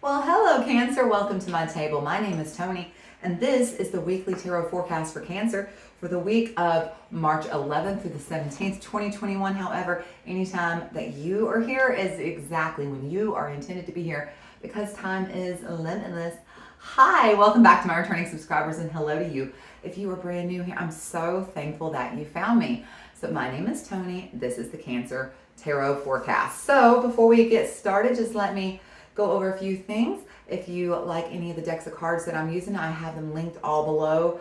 Well, hello, Cancer. Welcome to my table. My name is Toni, and this is the weekly tarot forecast for Cancer for the week of March 11th through the 17th, 2021. However, anytime that you are here is exactly when you are intended to be here because time is limitless. Hi, welcome back to my returning subscribers, and hello to you. If you are brand new here, I'm so thankful that you found me. So my name is Toni. This is the Cancer Tarot Forecast. So before we get started, just let me go over a few things. If you like any of the decks of cards that I'm using, I have them linked all below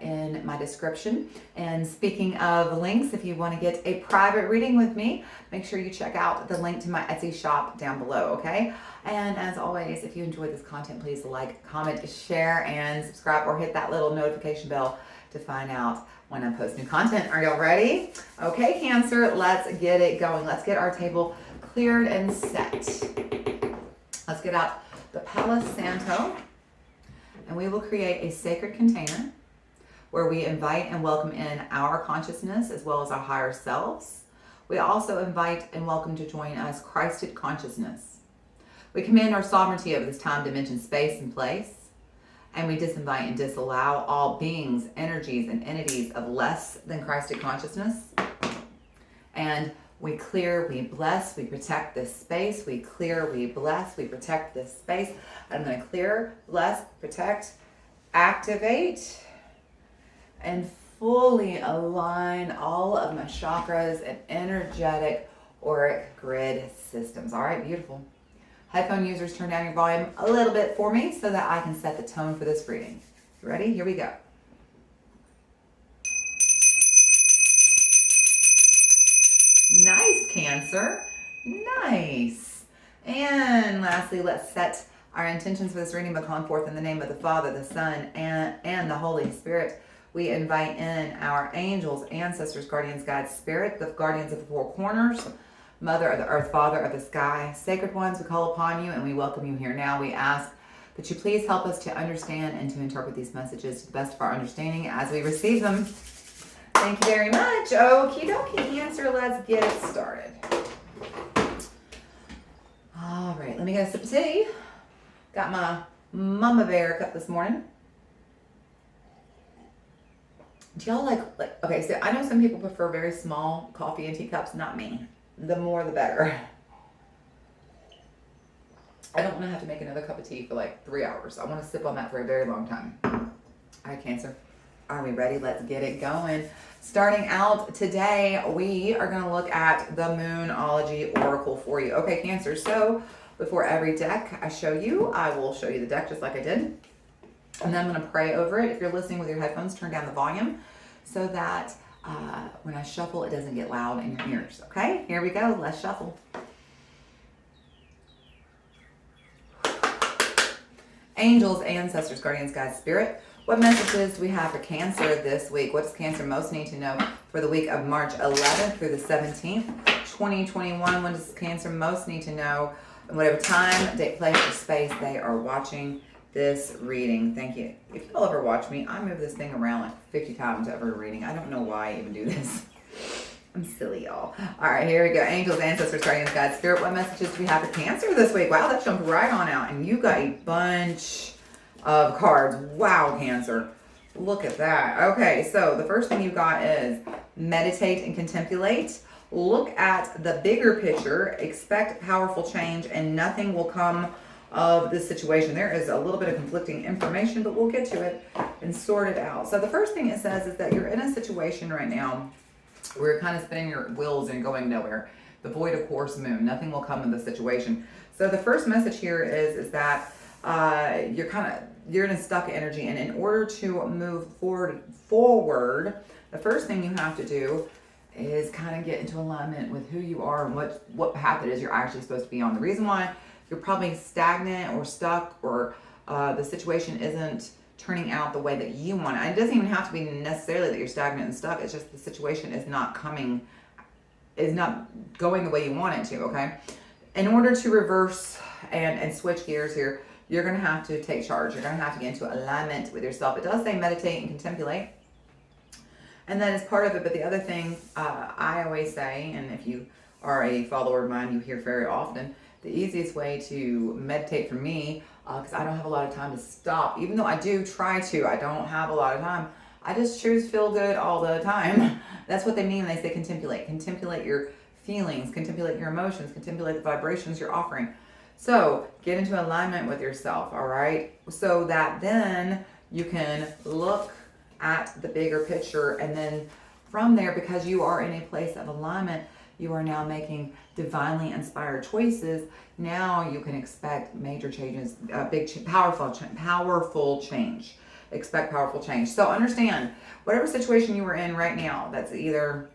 in my description. And speaking of links, if you want to get a private reading with me, make sure you check out the link to my Etsy shop down below, okay? And as always, if you enjoyed this content, please like, comment, share, and subscribe, or hit that little notification bell to find out when I post new content. Are y'all ready? Okay, Cancer, let's get it going. Let's get our table cleared and set. Let's get out the Palo Santo, and we will create a sacred container where we invite and welcome in our consciousness as well as our higher selves. We also invite and welcome to join us Christed consciousness. We command our sovereignty over this time, dimension, space, and place, and we disinvite and disallow all beings, energies, and entities of less than Christed consciousness. And we clear, we bless, we protect this space. We clear, we bless, we protect this space. I'm going to clear, bless, protect, activate, and fully align all of my chakras and energetic auric grid systems. All right, beautiful. Headphone users, turn down your volume a little bit for me so that I can set the tone for this reading. Ready? Here we go. Nice, Cancer. Nice. And lastly, let's set our intentions for this reading by calling forth in the name of the Father, the Son, and the Holy Spirit. We invite in our angels, ancestors, guardians, guides, spirit, the guardians of the four corners, Mother of the earth, Father of the sky, sacred ones, we call upon you and we welcome you here now. We ask that you please help us to understand and to interpret these messages to the best of our understanding as we receive them. Thank you very much. Okie dokie, Cancer, let's get it started. All right, let me get a sip of tea. Got my Mama Bear cup this morning. Do y'all like, okay, so I know some people prefer very small coffee and tea cups, not me. The more the better. I don't want to have to make another cup of tea for like 3 hours. I want to sip on that for a very long time. All right, Cancer. Are we ready? Let's get it going. Starting out today, we are going to look at the Moonology Oracle for you. Okay, Cancer, so before every deck I show you, I will show you the deck just like I did. And then I'm going to pray over it. If you're listening with your headphones, turn down the volume so that when I shuffle, it doesn't get loud in your ears. Okay, here we go. Let's shuffle. Angels, ancestors, guardians, guides, spirit. What messages do we have for Cancer this week? What does Cancer most need to know for the week of March 11th through the 17th, 2021? What does Cancer most need to know? And whatever time, date, place, or space they are watching this reading. Thank you. If you'll ever watch me, I move this thing around like 50 times every reading. I don't know why I even do this. I'm silly, y'all. All right, here we go. Angels, ancestors, guardians, guides, spirit. What messages do we have for Cancer this week? Wow, that jumped right on out. And you got a bunch of cards. Wow, Cancer. Look at that. Okay, so the first thing you got is meditate and contemplate. Look at the bigger picture. Expect powerful change and nothing will come of this situation. There is a little bit of conflicting information, but we'll get to it and sort it out. So the first thing it says is that you're in a situation right now where you're kind of spinning your wheels and going nowhere. The void of course moon. Nothing will come of the situation. So the first message here is that you're in a stuck energy, and in order to move forward, the first thing you have to do is kind of get into alignment with who you are and what path it is you're actually supposed to be on. The reason why you're probably stagnant or stuck or the situation isn't turning out the way that you want it. And it doesn't even have to be necessarily that you're stagnant and stuck. It's just the situation is not going the way you want it to, okay? In order to reverse and switch gears here, you're going to have to take charge. You're going to have to get into alignment with yourself. It does say meditate and contemplate. And that is part of it. But the other thing I always say, and if you are a follower of mine, you hear very often, the easiest way to meditate for me, because I don't have a lot of time to stop, even though I do try to, I don't have a lot of time. I just choose feel good all the time. That's what they mean when they say contemplate. Contemplate your feelings, contemplate your emotions, contemplate the vibrations you're offering. So get into alignment with yourself, all right? So that then you can look at the bigger picture, and then from there, because you are in a place of alignment, you are now making divinely inspired choices. Now you can expect major changes, powerful change. Expect powerful change. So understand, whatever situation you are in right now, that's either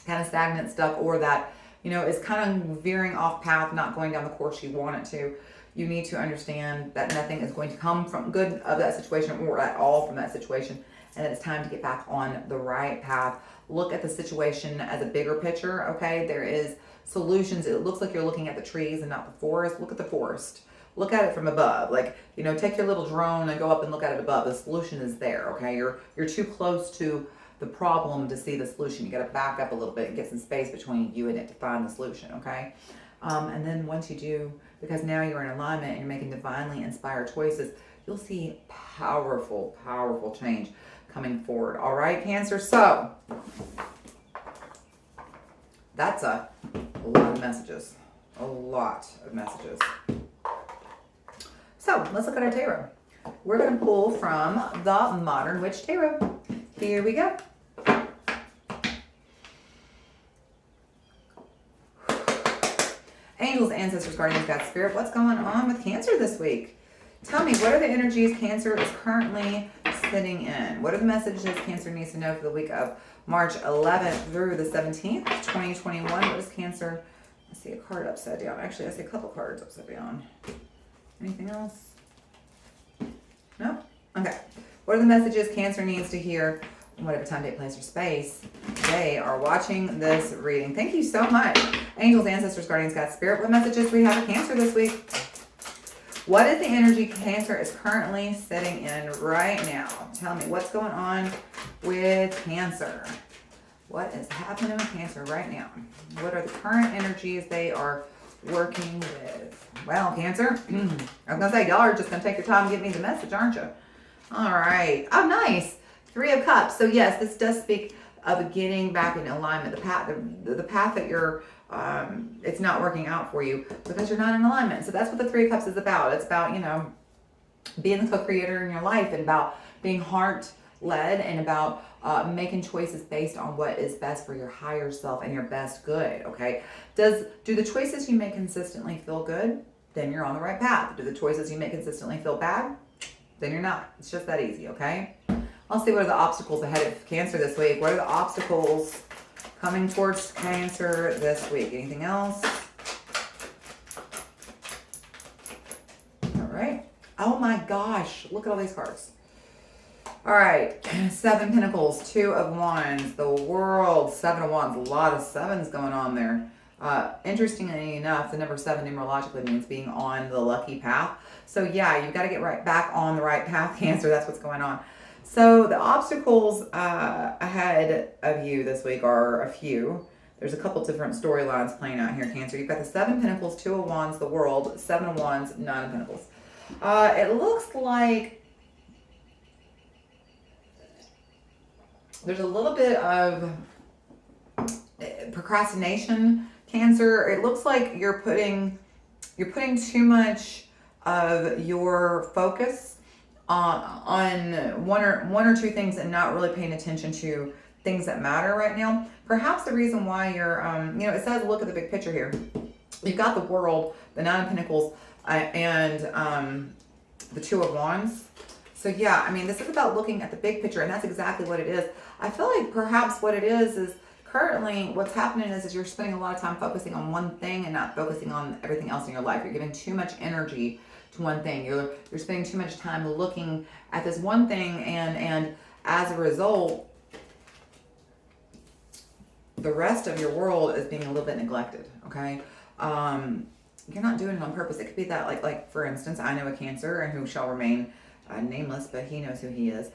kind of stagnant, stuck, or that, is kind of veering off path, not going down the course you want it to, you need to understand that nothing is going to come from good of that situation or at all from that situation, and it's time to get back on the right path. Look at the situation as a bigger picture, okay? There is solutions. It looks like you're looking at the trees and not the forest. Look at the forest. Look at it from above. Like, take your little drone and go up and look at it above. The solution is there, okay? You're too close to the problem to see the solution. You got to back up a little bit and get some space between you and it to find the solution, okay? And then once you do, because now you're in alignment and you're making divinely inspired choices, you'll see powerful, powerful change coming forward. All right, Cancer? So that's a lot of messages. A lot of messages. So let's look at our tarot. We're going to pull from the Modern Witch Tarot. Here we go. Angels, ancestors, guardians, God, spirit, what's going on with Cancer this week? Tell me, what are the energies Cancer is currently sitting in? What are the messages Cancer needs to know for the week of March 11th through the 17th, 2021? What is Cancer? I see a card upside down. Actually, I see a couple cards upside down. Anything else? No? Okay. What are the messages Cancer needs to hear? Whatever time, date, place, or space they are watching this reading. Thank you so much. Angels, ancestors, guardians, God, spirit. What messages we have for Cancer this week? What is the energy Cancer is currently sitting in right now? Tell me, what's going on with Cancer? What is happening with Cancer right now? What are the current energies they are working with? Well, Cancer, I was going to say, y'all are just going to take your time and give me the message, aren't you? All right. Oh, nice. 3 of Cups. So yes, this does speak of getting back in alignment. The path that you're, it's not working out for you because you're not in alignment. So that's what the 3 of Cups is about. It's about, being the co-creator in your life, and about being heart-led, and about making choices based on what is best for your higher self and your best good, okay? Do the choices you make consistently feel good? Then you're on the right path. Do the choices you make consistently feel bad? Then you're not. It's just that easy, okay? I'll see what are the obstacles ahead of Cancer this week. What are the obstacles coming towards Cancer this week? Anything else? All right. Oh my gosh. Look at all these cards. All right. 7 Pentacles, 2 of Wands, the World, 7 of Wands. A lot of 7s going on there. Interestingly enough, the number 7 numerologically means being on the lucky path. So yeah, you've got to get right back on the right path, Cancer. That's what's going on. So the obstacles ahead of you this week are a few. There's a couple different storylines playing out here, Cancer. You've got the 7 Pentacles, 2 of Wands, the World, 7 of Wands, 9 of Pentacles. It looks like there's a little bit of procrastination, Cancer. It looks like you're putting too much of your focus on one or two things and not really paying attention to things that matter right now. Perhaps the reason why you're, it says look at the big picture here. You've got the World, the 9 of Pentacles, and the 2 of Wands. So yeah, I mean, this is about looking at the big picture, and that's exactly what it is. I feel like perhaps what it is currently what's happening is you're spending a lot of time focusing on one thing and not focusing on everything else in your life. You're giving too much energy to one thing. You're spending too much time looking at this one thing, and as a result, the rest of your world is being a little bit neglected, okay? You're not doing it on purpose. It could be that, like for instance, I know a Cancer, and who shall remain nameless, but he knows who he is.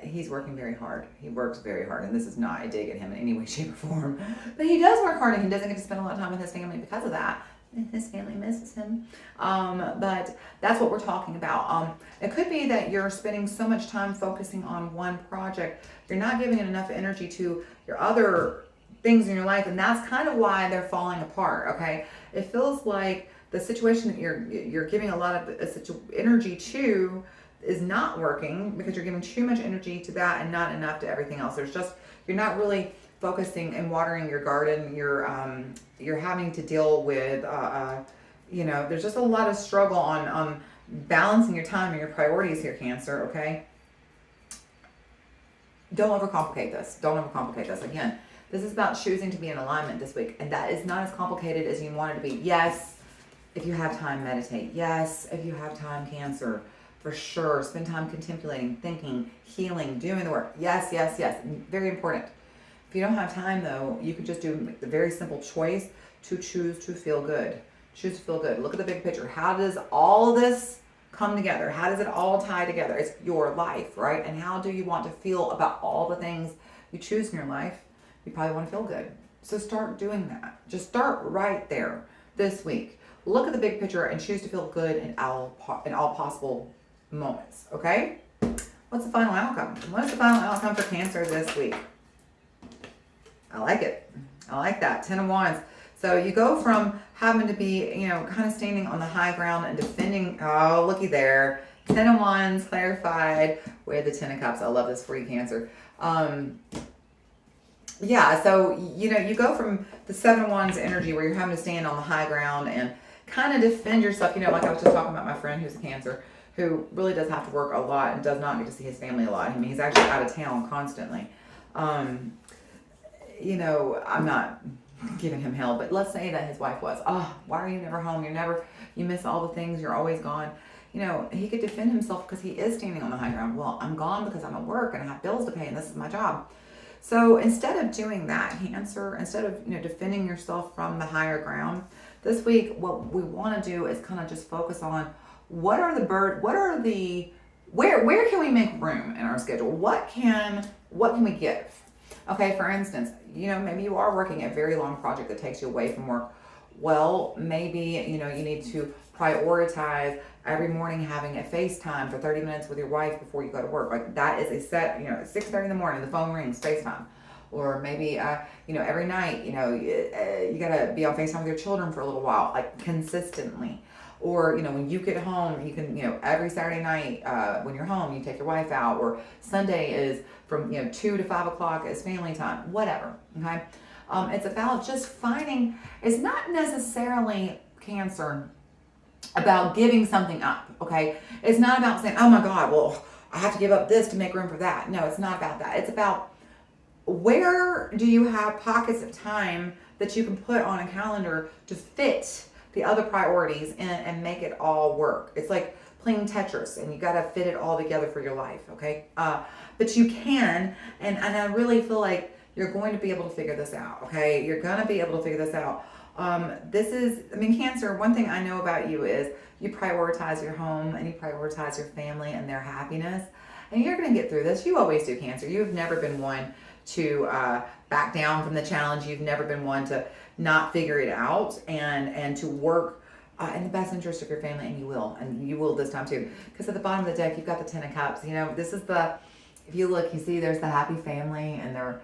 He's working very hard. He works very hard, and this is not a dig at him in any way, shape, or form. But he does work hard, and he doesn't get to spend a lot of time with his family because of that. and his family misses him. But that's what we're talking about. It could be that you're spending so much time focusing on one project, you're not giving it enough energy to your other things in your life, and that's kind of why they're falling apart. Okay, it feels like the situation that you're giving a lot of energy to is not working because you're giving too much energy to that and not enough to everything else. You're not really focusing and watering your garden. You're having to deal with there's just a lot of struggle on balancing your time and your priorities here, Cancer. Okay, don't overcomplicate this. Again, this is about choosing to be in alignment this week, and that is not as complicated as you want it to be. Yes, if you have time, meditate. Yes, if you have time, Cancer, for sure, spend time contemplating, thinking, healing, doing the work. Yes, very important. If you don't have time, though, you can just do the very simple choice to choose to feel good. Choose to feel good. Look at the big picture. How does all of this come together? How does it all tie together? It's your life, right? And how do you want to feel about all the things you choose in your life? You probably want to feel good. So start doing that. Just start right there this week. Look at the big picture and choose to feel good in all possible moments, okay? What's the final outcome? What is the final outcome for Cancer this week? I like it. I like that. 10 of Wands. So you go from having to be, kind of standing on the high ground and defending. Oh, looky there. 10 of Wands clarified with the 10 of Cups. I love this for you, Cancer. So, you go from the 7 of Wands energy where you're having to stand on the high ground and kind of defend yourself. Like I was just talking about my friend who's a Cancer, who really does have to work a lot and does not get to see his family a lot. I mean, he's actually out of town constantly. I'm not giving him hell, but let's say that his wife was, why are you never home? You miss all the things, you're always gone. He could defend himself because he is standing on the high ground. Well, I'm gone because I'm at work and I have bills to pay and this is my job. So instead of doing that, Cancer, instead of defending yourself from the higher ground, this week what we want to do is kind of just focus on where can we make room in our schedule? What can we give? Okay, for instance, maybe you are working a very long project that takes you away from work. Well, maybe, you need to prioritize every morning having a FaceTime for 30 minutes with your wife before you go to work. Like that is a set, at 6:30 in the morning, the phone rings, FaceTime. Or maybe, every night, you gotta be on FaceTime with your children for a little while, like consistently. Or, when you get home, you can, every Saturday night when you're home, you take your wife out. Or Sunday is from, 2 to 5 o'clock is family time, whatever, okay? It's about just finding, it's not necessarily, Cancer, about giving something up, okay? It's not about saying, oh my God, well, I have to give up this to make room for that. No, it's not about that. It's about where do you have pockets of time that you can put on a calendar to fit the other priorities in and make it all work. It's like playing Tetris and you got to fit it all together for your life, okay? But you can, and I really feel like you're going to be able to figure this out, okay? You're going to be able to figure this out. Cancer, one thing I know about you is you prioritize your home and you prioritize your family and their happiness. And you're going to get through this. You always do, Cancer. You've never been one to back down from the challenge. You've never been one to not figure it out and to work in the best interest of your family, and you will this time too. Because at the bottom of the deck, you've got the 10 of Cups. This is if you look, you see there's the happy family, and they're,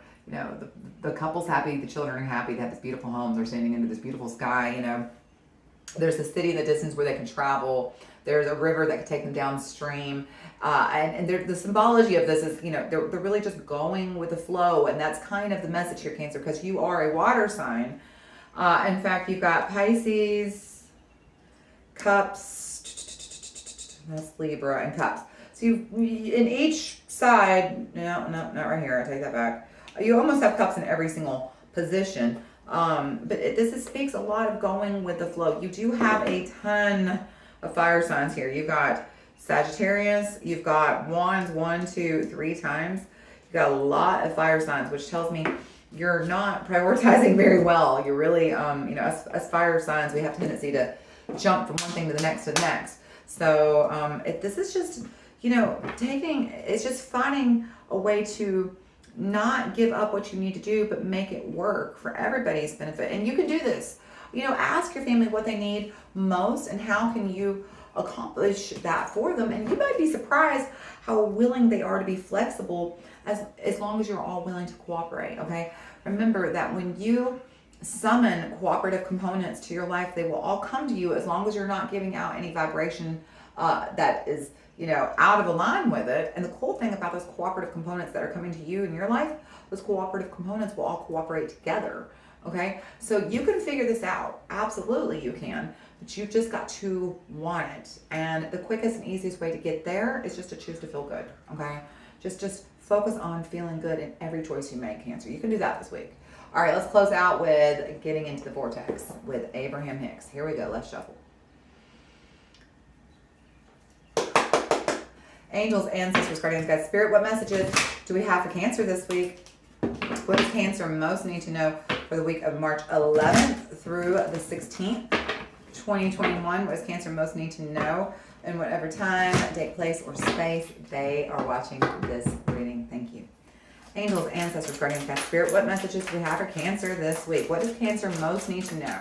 the couple's happy, the children are happy, they have this beautiful home, they're standing into this beautiful sky, There's a city in the distance where they can travel. There's a river that can take them downstream. And the symbology of this is, they're really just going with the flow. And that's kind of the message here, Cancer, because you are a water sign. In fact, you've got Pisces, Cups, that's Libra, and Cups. So in each side, no, not right here. I take that back. You almost have Cups in every single position. But this speaks a lot of going with the flow. You do have a ton of fire signs here. You've got Sagittarius, you've got Wands 1, 2, 3 times. You've got a lot of fire signs, which tells me you're not prioritizing very well. You're really, as fire signs, we have a tendency to jump from one thing to the next to the next. So this is just, it's just finding a way to not give up what you need to do, but make it work for everybody's benefit. And you can do this. ask your family what they need most and how can you accomplish that for them. And you might be surprised how willing they are to be flexible as long as you're all willing to cooperate, okay? Remember that when you summon cooperative components to your life, they will all come to you as long as you're not giving out any vibration that is, out of line with it. And the cool thing about those cooperative components that are coming to you in your life, those cooperative components will all cooperate together, okay? So you can figure this out. Absolutely you can, but you've just got to want it. And the quickest and easiest way to get there is just to choose to feel good, okay? Just focus on feeling good in every choice you make, Cancer. You can do that this week. All right, let's close out with getting into the vortex with Abraham Hicks. Here we go. Let's shuffle. Angels, ancestors, guardians, guides, spirit, what messages do we have for Cancer this week? What does Cancer most need to know for the week of March 11th through the 16th, 2021? What does Cancer most need to know in whatever time, date, place, or space they are watching this reading? Thank you. Angels, ancestors, guardians, guides, spirit, what messages do we have for Cancer this week? What does Cancer most need to know?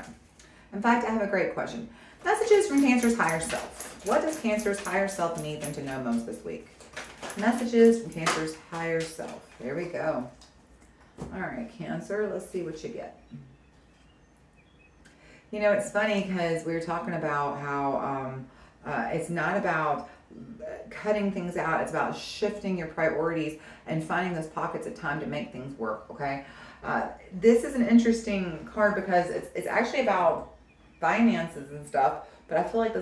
In fact, I have a great question. Messages from Cancer's higher self. What does Cancer's higher self need them to know most this week? Messages from Cancer's higher self. There we go. All right, Cancer, let's see what you get. It's funny because we were talking about how it's not about cutting things out. It's about shifting your priorities and finding those pockets of time to make things work, okay? This is an interesting card because it's actually about finances and stuff, but I feel like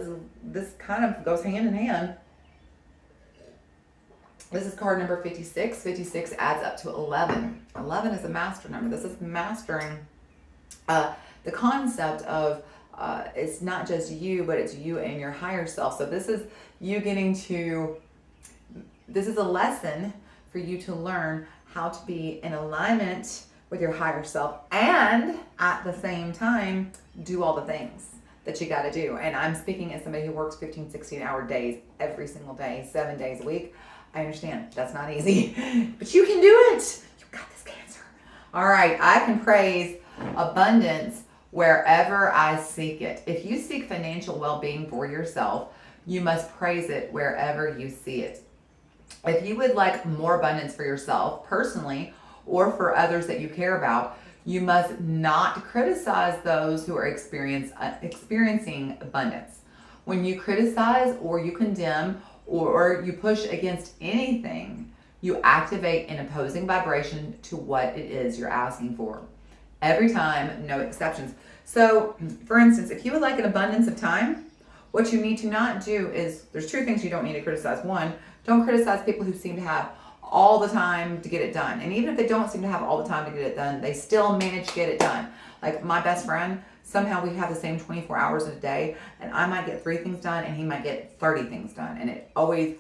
this kind of goes hand in hand. This is card number 56. 56 adds up to 11. 11 is a master number. This is mastering the concept of it's not just you, but it's you and your higher self. So this is you this is a lesson for you to learn how to be in alignment with your higher self and at the same time do all the things that you got to do. And I'm speaking as somebody who works 15, 16-hour days every single day, 7 days a week. I understand that's not easy, but you can do it. You got this, Cancer. All right, I can praise abundance wherever I seek it. If you seek financial well-being for yourself, you must praise it wherever you see it. If you would like more abundance for yourself personally or for others that you care about, you must not criticize those who are experiencing abundance. When you criticize or you condemn or you push against anything, you activate an opposing vibration to what it is you're asking for. Every time, no exceptions. So, for instance, if you would like an abundance of time, what you need to not do is, there's two things you don't need to criticize. One, don't criticize people who seem to have all the time to get it done. And even if they don't seem to have all the time to get it done, they still manage to get it done. Like my best friend, somehow we have the same 24 hours in a day, and I might get 3 things done and he might get 30 things done. And it always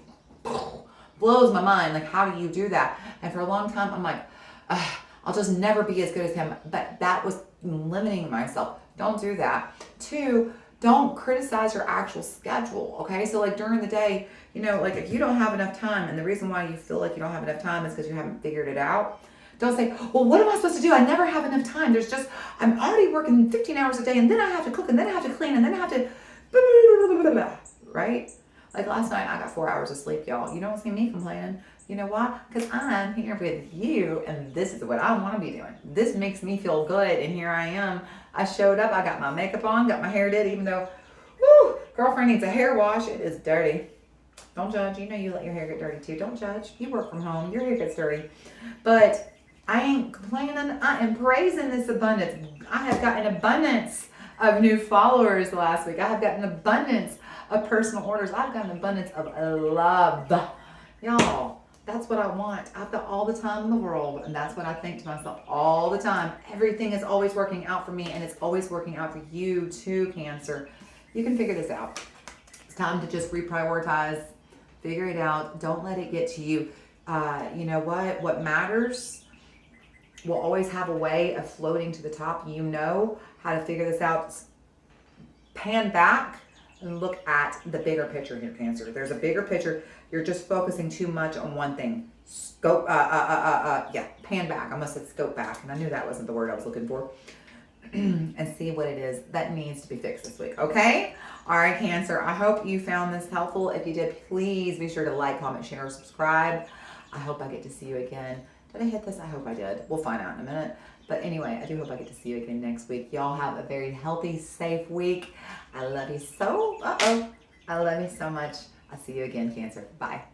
blows my mind. Like, how do you do that? And for a long time, I'm like, I'll just never be as good as him. But that was limiting myself. Don't do that. 2, don't criticize your actual schedule, okay? So like during the day, like if you don't have enough time, and the reason why you feel like you don't have enough time is because you haven't figured it out, don't say, well, what am I supposed to do? I never have enough time. I'm already working 15 hours a day, and then I have to cook, and then I have to clean, and then I have to, right? Like last night, I got 4 hours of sleep, y'all. You don't see me complaining. You know why? Because I'm here with you, and this is what I want to be doing. This makes me feel good, and here I am. I showed up. I got my makeup on, got my hair did, even though, girlfriend needs a hair wash. It is dirty. Don't judge. You let your hair get dirty too. Don't judge. You work from home. Your hair gets dirty. But I ain't complaining. I am praising this abundance. I have got an abundance of new followers last week. I have got an abundance of personal orders. I've got an abundance of love. Y'all, that's what I want. I've got all the time in the world, and that's what I think to myself all the time. Everything is always working out for me, and it's always working out for you too, Cancer. You can figure this out. It's time to just reprioritize. Figure it out. Don't let it get to you. You know what? What matters will always have a way of floating to the top. You know how to figure this out. Pan back and look at the bigger picture here, Cancer. There's a bigger picture. You're just focusing too much on one thing. Pan back. I must have scope back, and I knew that wasn't the word I was looking for. and see what it is that needs to be fixed this week. Okay? All right, Cancer. I hope you found this helpful. If you did, please be sure to like, comment, share, or subscribe. I hope I get to see you again. Did I hit this? I hope I did. We'll find out in a minute. But anyway, I do hope I get to see you again next week. Y'all have a very healthy, safe week. I love you so. I love you so much. I'll see you again, Cancer. Bye.